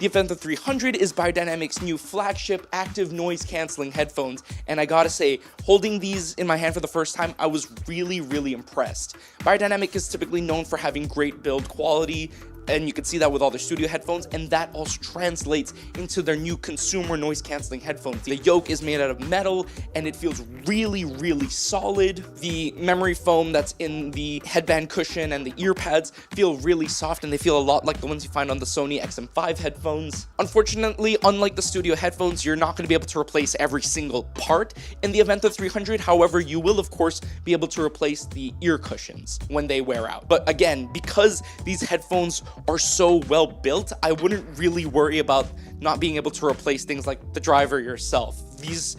The Aventa 300 is Beyerdynamic's new flagship active noise cancelling headphones, and I gotta say, holding these in my hand for the first time, I was really impressed. Beyerdynamic is typically known for having great build quality, and you can see that with all their studio headphones, and that also translates into their new consumer noise cancelling headphones. The yoke is made out of metal, and it feels really solid. The memory foam that's in the headband cushion and the ear pads feel really soft, and they feel a lot like the ones you find on the Sony XM5 headphones. Unfortunately, unlike the studio headphones, you're not going to be able to replace every single part in the Aventa 300. However, you will of course be able to replace the ear cushions when they wear out. But again, because these headphones are so well built, I wouldn't really worry about not being able to replace things like the driver yourself. These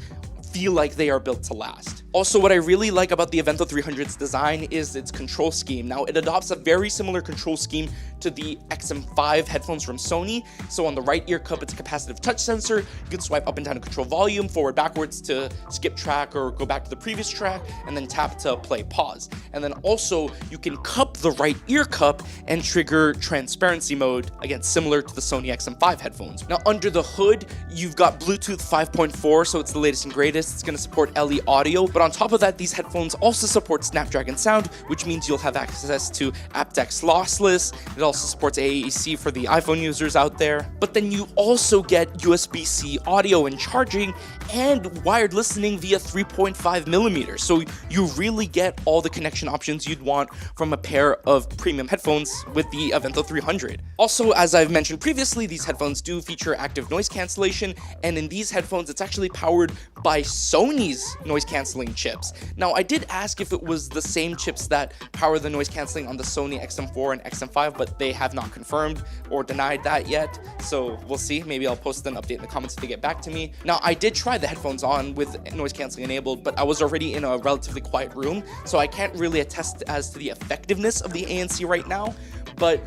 feel like they are built to last. Also, what I really like about the Aventa 300's design is its control scheme. Now, it adopts a very similar control scheme to the XM5 headphones from Sony. So on the right ear cup, it's a capacitive touch sensor. You can swipe up and down to control volume, forward, backwards to skip track or go back to the previous track, and then tap to play pause. And then also, you can cup the right ear cup and trigger transparency mode, again, similar to the Sony XM5 headphones. Now, under the hood, you've got Bluetooth 5.4, so it's the latest and greatest. It's going to support LE audio, but on top of that, these headphones also support Snapdragon sound, which means you'll have access to aptX lossless. It also supports AAC for the iPhone users out there. But then you also get USB-C audio and charging and wired listening via 3.5mm. So you really get all the connection options you'd want from a pair of premium headphones with the Aventa 300. Also, as I've mentioned previously, these headphones do feature active noise cancellation, and in these headphones, it's actually powered by Sony's noise cancelling chips. Now, I did ask if it was the same chips that power the noise cancelling on the Sony XM4 and XM5, but they have not confirmed or denied that yet, so we'll see. Maybe I'll post an update in the comments if they get back to me. Now, I did try the headphones on with noise cancelling enabled, but I was already in a relatively quiet room, so I can't really attest as to the effectiveness of the ANC right now, but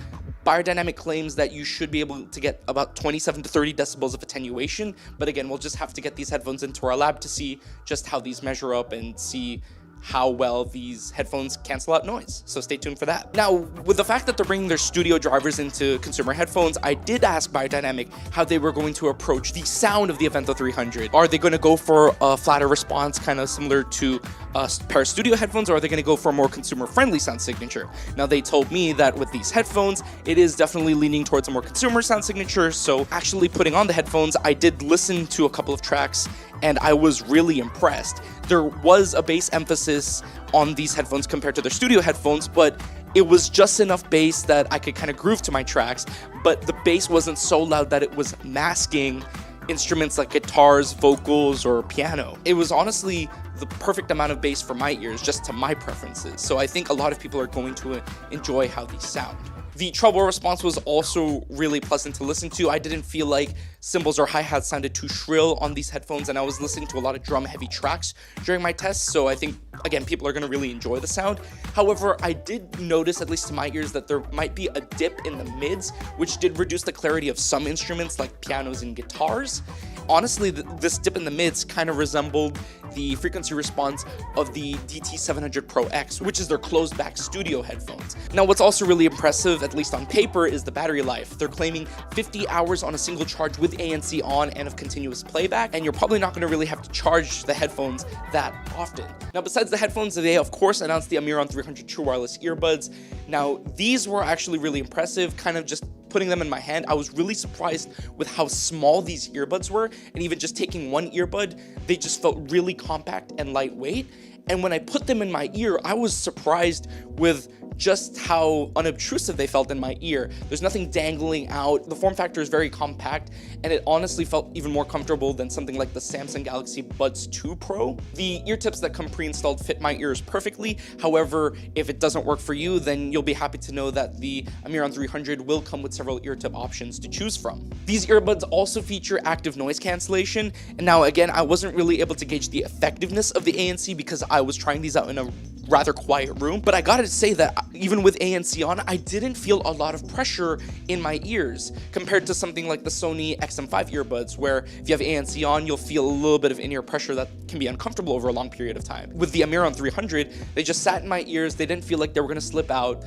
Beyerdynamic claims that you should be able to get about 27 to 30 decibels of attenuation, but again, we'll just have to get these headphones into our lab to see just how these measure up and see how well these headphones cancel out noise. So stay tuned for that. Now, with the fact that they're bringing their studio drivers into consumer headphones, I did ask Beyerdynamic how they were going to approach the sound of the Aventa 300. Are they going to go for a flatter response, kind of similar to a pair of studio headphones, or are they going to go for a more consumer-friendly sound signature? Now, they told me that with these headphones, it is definitely leaning towards a more consumer sound signature, so actually putting on the headphones, I did listen to a couple of tracks, and I was really impressed. There was a bass emphasis on these headphones compared to their studio headphones, but it was just enough bass that I could kind of groove to my tracks, but the bass wasn't so loud that it was masking instruments like guitars, vocals, or piano. It was honestly the perfect amount of bass for my ears, just to my preferences, so I think a lot of people are going to enjoy how these sound. The treble response was also really pleasant to listen to. I didn't feel like cymbals or hi-hats sounded too shrill on these headphones, and I was listening to a lot of drum-heavy tracks during my tests, so I think, again, people are going to really enjoy the sound. However, I did notice, at least to my ears, that there might be a dip in the mids, which did reduce the clarity of some instruments like pianos and guitars. Honestly, this dip in the mids kind of resembled the frequency response of the DT700 Pro X, which is their closed-back studio headphones. Now, what's also really impressive, at least on paper, is the battery life. They're claiming 50 hours on a single charge with ANC on and of continuous playback, and you're probably not going to really have to charge the headphones that often. Now, besides the headphones, they of course announced the Immersive 300 True Wireless earbuds. Now, these were actually really impressive, kind of just putting them in my hand. I was really surprised with how small these earbuds were, and even just taking one earbud, they just felt really compact and lightweight. And when I put them in my ear, I was surprised with just how unobtrusive they felt in my ear. There's nothing dangling out. The form factor is very compact, and it honestly felt even more comfortable than something like the Samsung Galaxy Buds 2 Pro. The ear tips that come pre-installed fit my ears perfectly. However, if it doesn't work for you, then you'll be happy to know that the Immersive 300 will come with several ear tip options to choose from. These earbuds also feature active noise cancellation, and now again, I wasn't really able to gauge the effectiveness of the ANC because I was trying these out in a rather quiet room, but I gotta say that even with ANC on, I didn't feel a lot of pressure in my ears compared to something like the Sony XM5 earbuds, where if you have ANC on, you'll feel a little bit of in-ear pressure that can be uncomfortable over a long period of time. With the Immersive 300, they just sat in my ears. They didn't feel like they were gonna slip out,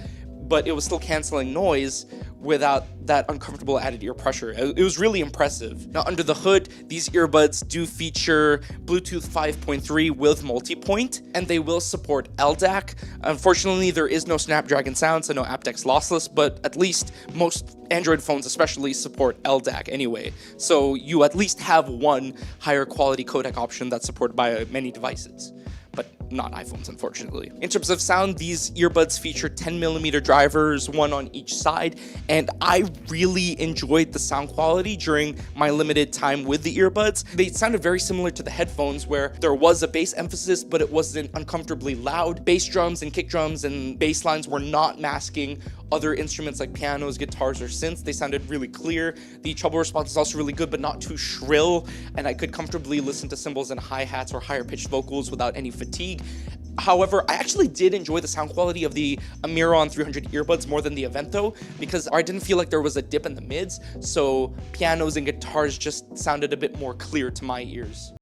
but it was still canceling noise without that uncomfortable added ear pressure. It was really impressive. Now, under the hood, these earbuds do feature Bluetooth 5.3 with multi-point, and they will support LDAC. Unfortunately, there is no Snapdragon sound, so no aptX lossless, but at least most Android phones especially support LDAC anyway. So you at least have one higher quality codec option that's supported by many devices, but not iPhones, unfortunately. In terms of sound, these earbuds feature 10mm drivers, one on each side, and I really enjoyed the sound quality during my limited time with the earbuds. They sounded very similar to the headphones, where there was a bass emphasis, but it wasn't uncomfortably loud. Bass drums and kick drums and bass lines were not masking other instruments like pianos, guitars, or synths. They sounded really clear. The treble response is also really good, but not too shrill, and I could comfortably listen to cymbals and hi-hats or higher pitched vocals without any fatigue. However, I actually did enjoy the sound quality of the Amiron 300 earbuds more than the Avento, because I didn't feel like there was a dip in the mids, so pianos and guitars just sounded a bit more clear to my ears.